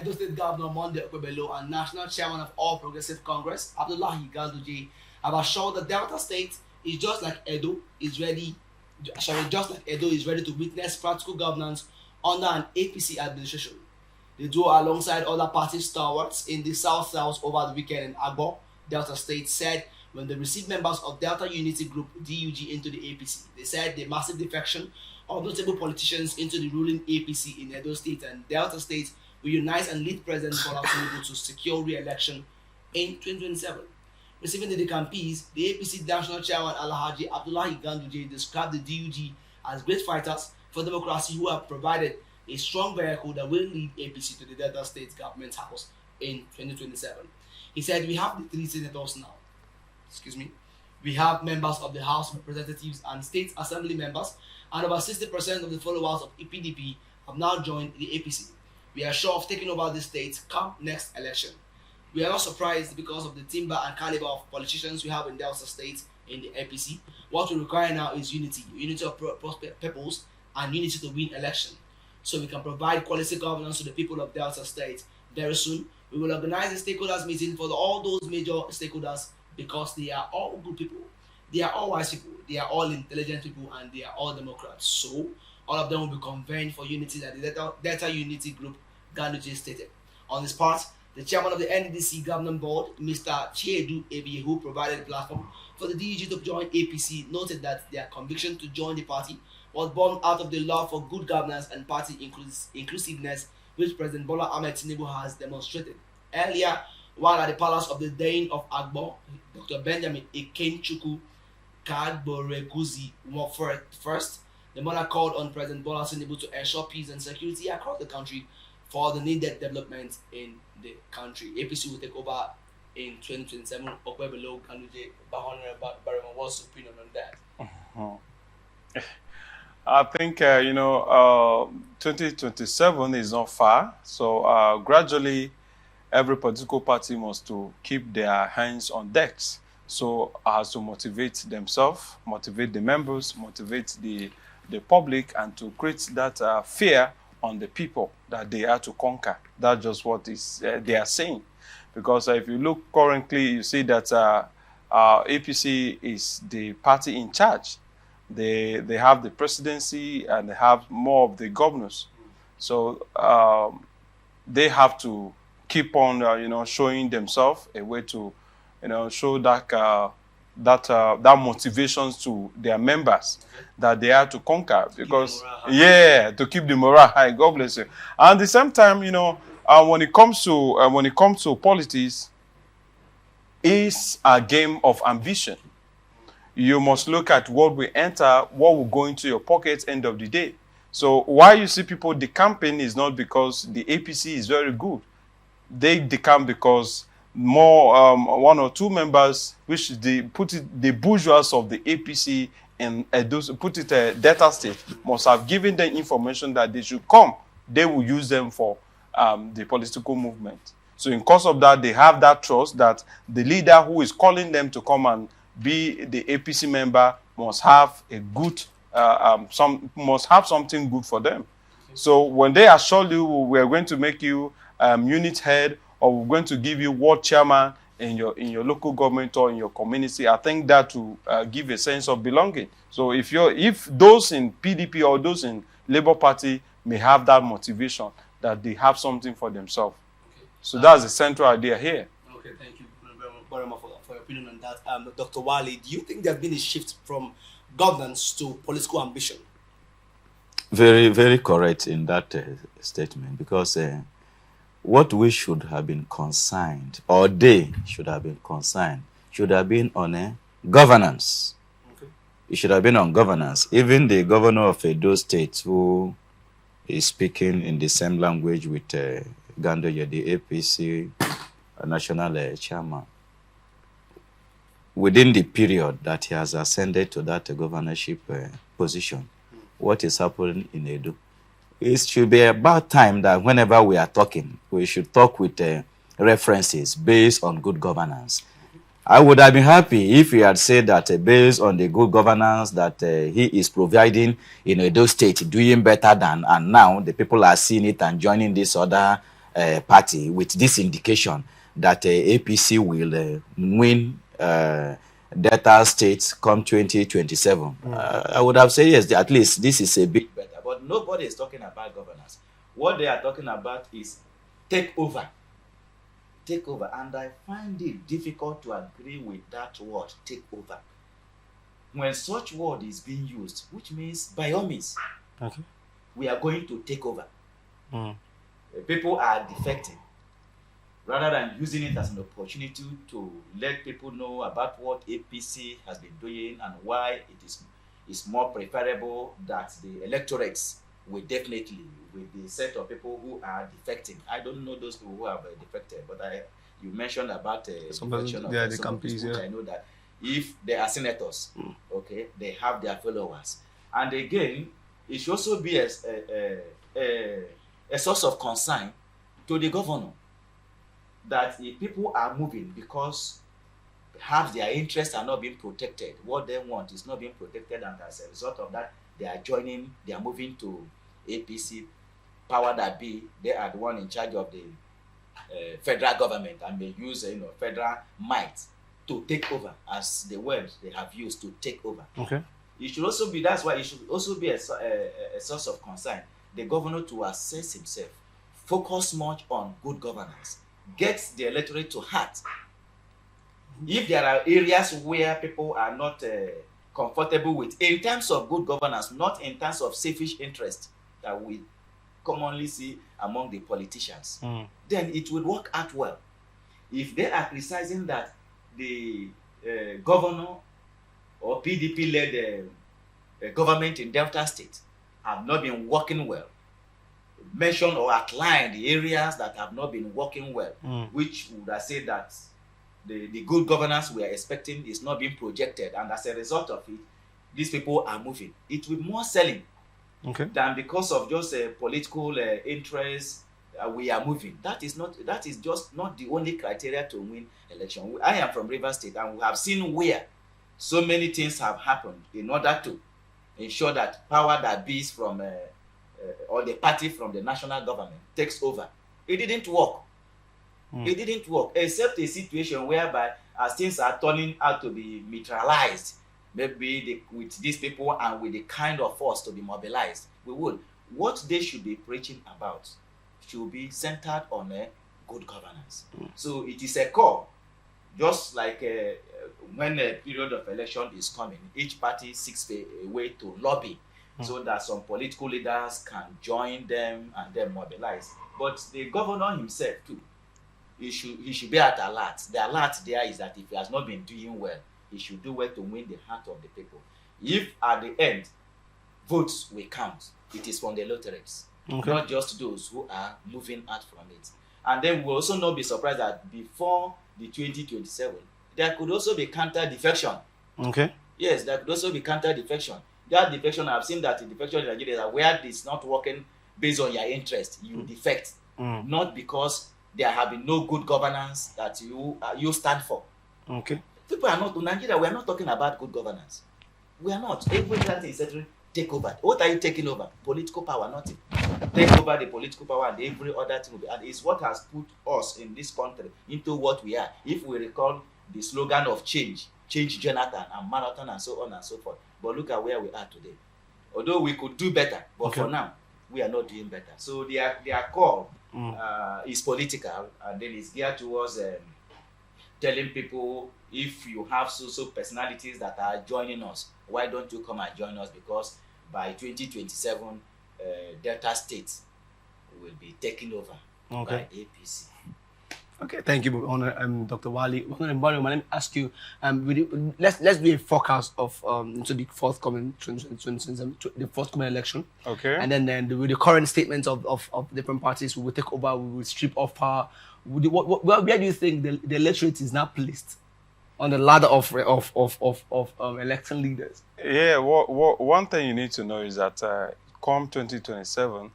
Edo State Governor Monday Okpebholo and National Chairman of All Progressive Congress, Abdullahi Ganduje, have assured that Delta State is just like Edo is ready. Just like Edo is ready to witness practical governance under an APC administration. The duo, alongside other party stalwarts in the South over the weekend in Agbo, Delta State, said when they received members of Delta Unity Group (DUG) into the APC, they said the massive defection of notable politicians into the ruling APC in Edo State and Delta State will unite and lead President Bola Tinubu to secure re-election in 2027. Receiving the decampees, the APC National Chairman Alhaji Abdullahi Ganduje described the DUG as great fighters for democracy who have provided a strong vehicle that will lead APC to the Delta State Government House in 2027. He said, we have the three senators now. We have members of the House of Representatives and State Assembly members, and over 60% of the followers of PDP have now joined the APC. We are sure of taking over the state come next election. We are not surprised because of the timber and caliber of politicians we have in Delta State in the APC. What we require now is unity of purpose and unity to win election. So we can provide quality governance to the people of Delta State. Very soon, we will organize a stakeholders meeting for all those major stakeholders because they are all good people. They are all wise people. They are all intelligent people and they are all Democrats. So all of them will be convened for unity that the Delta Unity Group Ganduje stated. On this part, the chairman of the NDDC Government Board, Mr. Chiedu Ebi, who provided the platform for the DUG to join APC, noted that their conviction to join the party was born out of the love for good governance and party inclusiveness, which President Bola Ahmed Tinubu has demonstrated. Earlier, while at the palace of the Dean of Agbo, Dr. Benjamin Ikenchukwu Kagboreguzi first, the monarch called on President Bola Tinubu to ensure peace and security across the country for the needed development in the country. APC will take over in 2027. Okpebholo, Ganduje, Barima, what's your opinion on that? I think, 2027 is not far. So gradually, every political party must to keep their hands on decks. So as to motivate themselves, motivate the members, motivate the public, and to create that fear on the people that they are to conquer. That's just what is they are saying. Because if you look currently, you see that APC is the party in charge. They have the presidency and they have more of the governors. So they have to keep on, showing themselves a way to, show that motivations to their members that they are to conquer, because to keep the morale high. God bless you. And at the same time, when it comes to politics, it's a game of ambition. You must look at what will enter, what will go into your pocket end of the day. So why you see people decamping is not because the APC is very good. They decamp because more one or two members, which they put it, the bourgeois of the APC and put it Delta State, must have given them information that they should come. They will use them for the political movement. So in course of that, they have that trust that the leader who is calling them to come and be the APC member must have a good, must have something good for them. So when they assure you, we're going to make you unit head, or we're going to give you ward chairman in your local government or in your community, I think that will give a sense of belonging. So if those in PDP or those in Labour Party may have that motivation, that they have something for themselves. Okay. So that's the central idea here. Okay, thank you very much for your opinion on that. Dr. Wale, do you think there's been a shift from governance to political ambition? Very, very correct in that statement, because what we should have been consigned, or they should have been consigned, should have been on governance. Okay. It should have been on governance. Even the governor of Edo State, who is speaking in the same language with Ganduje, the APC national chairman, within the period that he has ascended to that governorship position, what is happening in Edo? It should be about time that whenever we are talking, we should talk with references based on good governance. I would have been happy if he had said that based on the good governance that he is providing in Edo State, doing better than, and now the people are seeing it and joining this other party with this indication that APC will win Delta State come 2027. I would have said yes, at least this is a bit better. But nobody is talking about governance. What they are talking about is takeover. Takeover. And I find it difficult to agree with that word, takeover. When such word is being used, which means by all means, we are going to take over. People are defecting. Rather than using it as an opportunity to let people know about what APC has been doing and why it is more preferable that the electorates will definitely, with the set of people who are defecting. I don't know those people who have defected, but you mentioned about defection of the campaigns, which I know that if they are senators, okay, they have their followers. And again, it should also be a source of concern to the governor that if people are moving because perhaps their interests are not being protected, what they want is not being protected, and as a result of that, they are moving to APC, power that be, they are the one in charge of the federal government and may use federal might to take over, as the word they have used, to take over. Okay. It should also be, that's why it should also be a source of concern, the governor to assess himself, focus much on good governance, get the electorate to heart. If there are areas where people are not comfortable with, in terms of good governance, not in terms of selfish interest that we commonly see among the politicians, then it will work out well. If they are criticizing that the governor or PDP-led government in Delta State have not been working well, mention or outline the areas that have not been working well, which would have said that the good governance we are expecting is not being projected, and as a result of it, these people are moving. It will be more selling than because of just political interest. We are moving. That is just not the only criteria to win election. I am from Rivers State, and we have seen where so many things have happened in order to ensure that power that be from or the party from the national government takes over. It didn't work. It didn't work, except a situation whereby as things are turning out to be neutralized, maybe with these people and with the kind of force to be mobilized, we would. What they should be preaching about should be centered on good governance. So it is a call, just like when a period of election is coming, each party seeks a way to lobby so that some political leaders can join them and then mobilize. But the governor himself too, he should be at alert. The alert there is that if he has not been doing well, he should do well to win the heart of the people. If at the end, votes will count, it is from the electorates, not just those who are moving out from it. And then we will also not be surprised that before the 2027, there could also be counter-defection. Yes, there could also be counter-defection. That defection, I've seen that the defection in Nigeria is where it's not working based on your interest, you defect, not because there have been no good governance that you stand for. People are not, in Nigeria, we are not talking about good governance. We are not. Everything is settled, take over. What are you taking over? Political power, nothing. Take over the political power and every other thing. And it's what has put us in this country into what we are. If we recall the slogan of change Jonathan and marathon and so on and so forth. But look at where we are today. Although we could do better, but for now, we are not doing better. So their call is political, and then it's geared towards telling people, if you have so personalities that are joining us, why don't you come and join us? Because by 2027, Delta State will be taken over by APC. Okay, thank you, Dr. Wali. Let me ask you, let's do a forecast of into the forthcoming election. Okay. And then with the current statements of different parties, we will take over, we will strip off power. Where do you think the electorate is now placed on the ladder of election leaders? Yeah, one thing you need to know is that come 2027,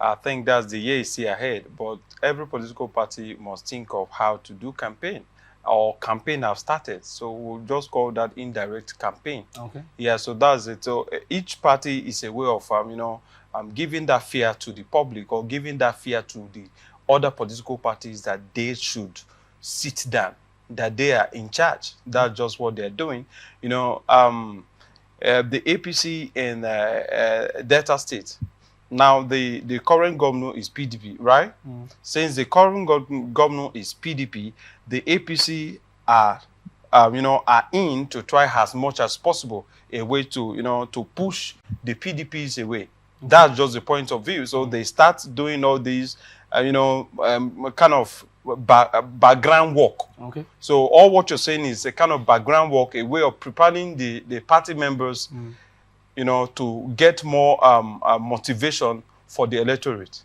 I think that's the year you see ahead, but every political party must think of how to do campaign, or campaign have started. So we'll just call that indirect campaign. Okay. Yeah, so that's it. So each party is a way of, giving that fear to the public, or giving that fear to the other political parties that they should sit down, that they are in charge. That's just what they're doing. You know, the APC in Delta State, now the current governor is PDP, right? Since the current governor is PDP, the APC are, are in to try as much as possible a way to, to push the PDPs away. That's just the point of view. So they start doing all these, kind of background work. Okay. So all what you're saying is a kind of background work, a way of preparing the party members, to get more motivation for the electorate.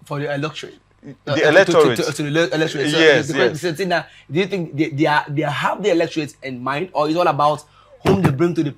For the electorate. The electorate. To the electorate. So Yes, the yes. question now, do you think they have the electorate in mind, or is it all about whom they bring to the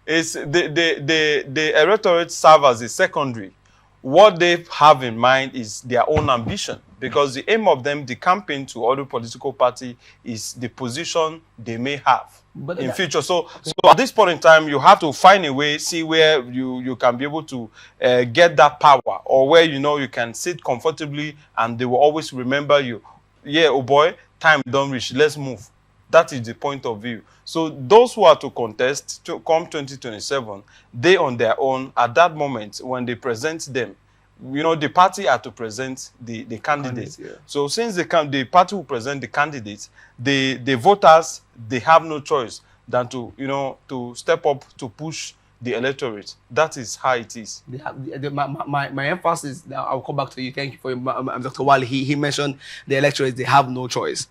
the electorate serve as a secondary. What they have in mind is their own ambition, because the aim of them, the campaign to other political party, is the position they may have in future. So at this point in time, you have to find a way, see where you can be able to get that power, or where you can sit comfortably and they will always remember you. Yeah, oh boy, time don't reach, let's move. That is the point of view. So those who are to contest to come 2027, they on their own, at that moment, when they present them, the party are to present the candidates. Yeah. So since the party will present the candidates, the voters, they have no choice than to step up to push the electorate. That is how it is. My emphasis, now I'll come back to you. Thank you for Dr. Wali. He mentioned the electorate, they have no choice.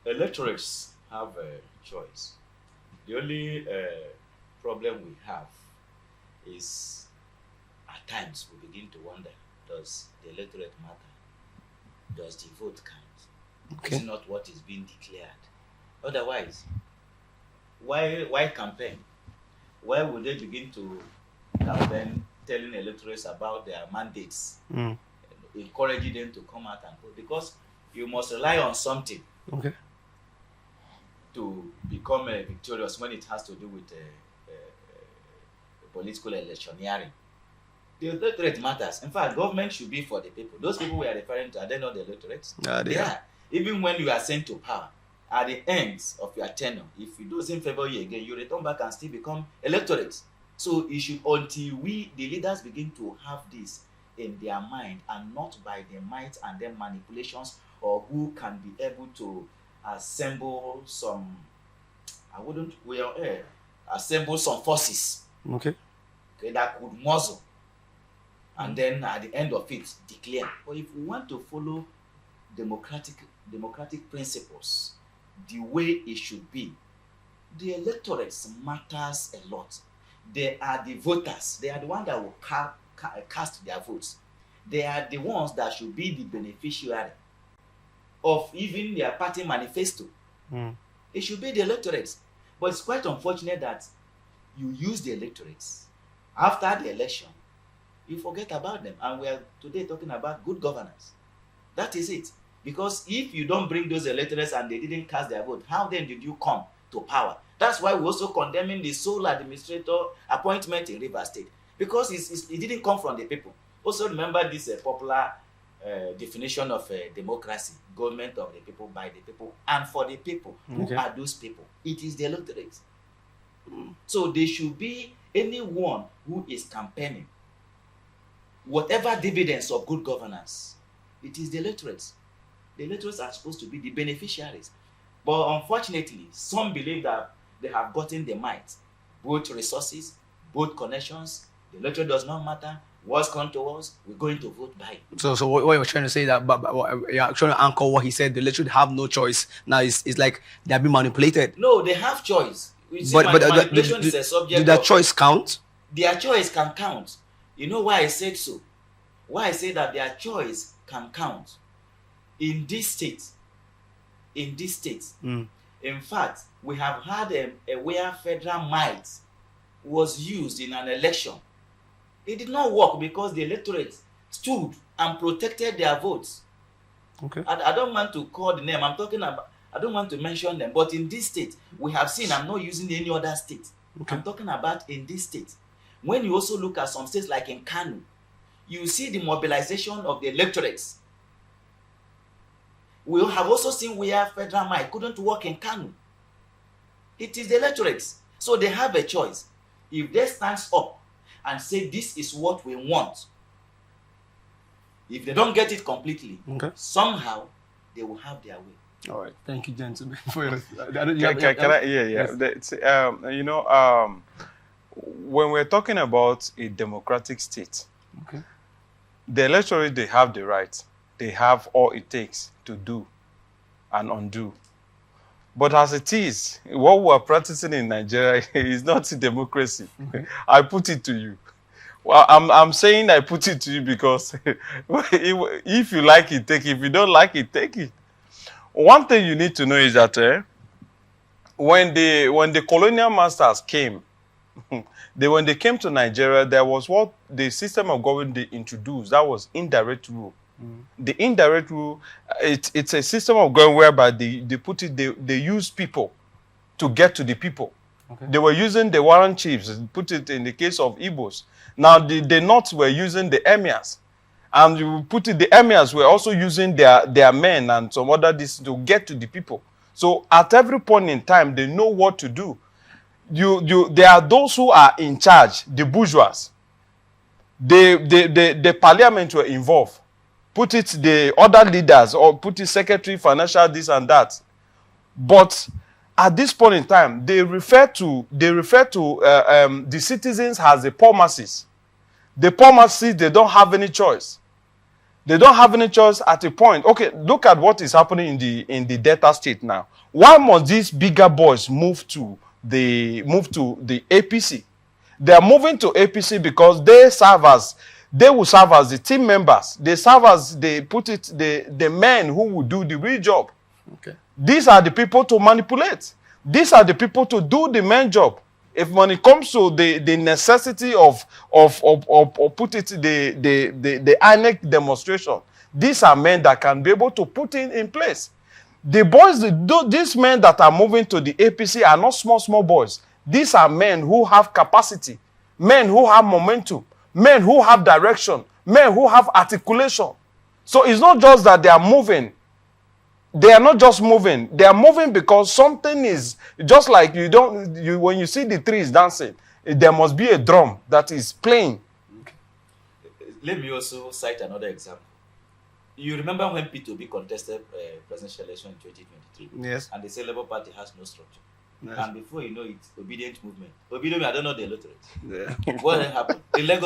Electorates have a choice. The only problem we have is at times we begin to wonder, does the electorate matter? Does the vote count? Okay. It's not what is being declared. Otherwise, why campaign? Why would they begin to campaign telling electorates about their mandates, encouraging them to come out and vote? Because you must rely on something. Okay. To become victorious when it has to do with political electioneering. The electorate matters. In fact, government should be for the people. Those people we are referring to, are they not the electorates? They are. Even when you are sent to power, at the end of your tenure, if it doesn't favor you again, you return back and still become electorates. So it should, until the leaders, begin to have this in their mind, and not by their might and their manipulations, or who can be able to assemble some, assemble some forces, Okay, that could muzzle, and then at the end of it declare. But if we want to follow democratic principles the way it should be, the electorates matters a lot. They are the voters. They are the ones that will cast their votes. They are the ones that should be the beneficiary of even their party manifesto. It should be the electorates. But it's quite unfortunate that you use the electorates after the election, you forget about them. And we are today talking about good governance. That is it. Because if you don't bring those electorates and they didn't cast their vote, how then did you come to power? That's why we're also condemning the sole administrator appointment in Rivers State, because it didn't come from the people. Also remember this popular definition of democracy: government of the people, by the people, and for the people. Who are those people? It is the electorate. So there should be anyone who is campaigning, whatever dividends of good governance, it is the electorates. The electorates are supposed to be the beneficiaries. But unfortunately, some believe that they have gotten the might, both resources, both connections. The electorate does not matter. What's come to us, we're going to vote by. So what you're trying to say, that but you're trying to anchor what he said, the electorate have no choice. Now it's like they're being manipulated. No, they have choice. But manipulation is a subject. Do that choice count? Their choice can count. You know why I said so? Why I say that their choice can count? In this state, in fact, we have had a where federal might was used in an election. It did not work because the electorate stood and protected their votes. Okay. I don't want to call the name. I don't want to mention them. But in this state, we have seen, I'm not using any other state. Okay. I'm talking about in this state. When you also look at some states like in Kano, you see the mobilization of the electorates. We have also seen where Federal Might couldn't work in Kanu. It is the electorates. So they have a choice. If they stand up and say this is what we want, if they don't get it completely, somehow they will have their way. All right. Thank you, gentlemen, for your... When we're talking about a democratic state, the electorate, they have the right. They have all it takes to do and undo. But as it is, what we are practicing in Nigeria is not democracy. I put it to you. Well, I'm saying I put it to you because if you like it, take it. If you don't like it, take it. One thing you need to know is that when the colonial masters came, when they came to Nigeria, there was what the system of government they introduced. That was indirect rule. The indirect rule, it's a system of government whereby they use people to get to the people. They were using the warrant chiefs, put it in the case of Igbos. Now the North were using the emirs. And you put it, the emirs were also using their men and some other this to get to the people. So at every point in time, they know what to do. There are those who are in charge, the bourgeois. The parliament were involved. Put it the other leaders, or put it secretary, financial, this and that. But at this point in time, they refer to the citizens as the poor masses. The poor masses, they don't have any choice. They don't have any choice at a point. Okay, look at what is happening in the Delta State now. Why must these bigger boys move to the APC? They are moving to APC because they will serve as the team members. They serve as the men who will do the real job. These are the people to manipulate. These are the people to do the main job. If when it comes to the necessity of put it the INEC demonstration, these are men that can be able to put in place. The boys, these men that are moving to the APC are not small boys. These are men who have capacity, men who have momentum, men who have direction, men who have articulation. So it's not just that they are moving. They are not just moving. They are moving because something is just like when you see the trees dancing, there must be a drum that is playing. Let me also cite another example. You remember when P2B contested presidential election in 2023? Yes. And they say Labour Party has no structure. Yes. And before you know it, obedient movement. Obedient, I don't know the electorate. Yeah. What happened? The Lagos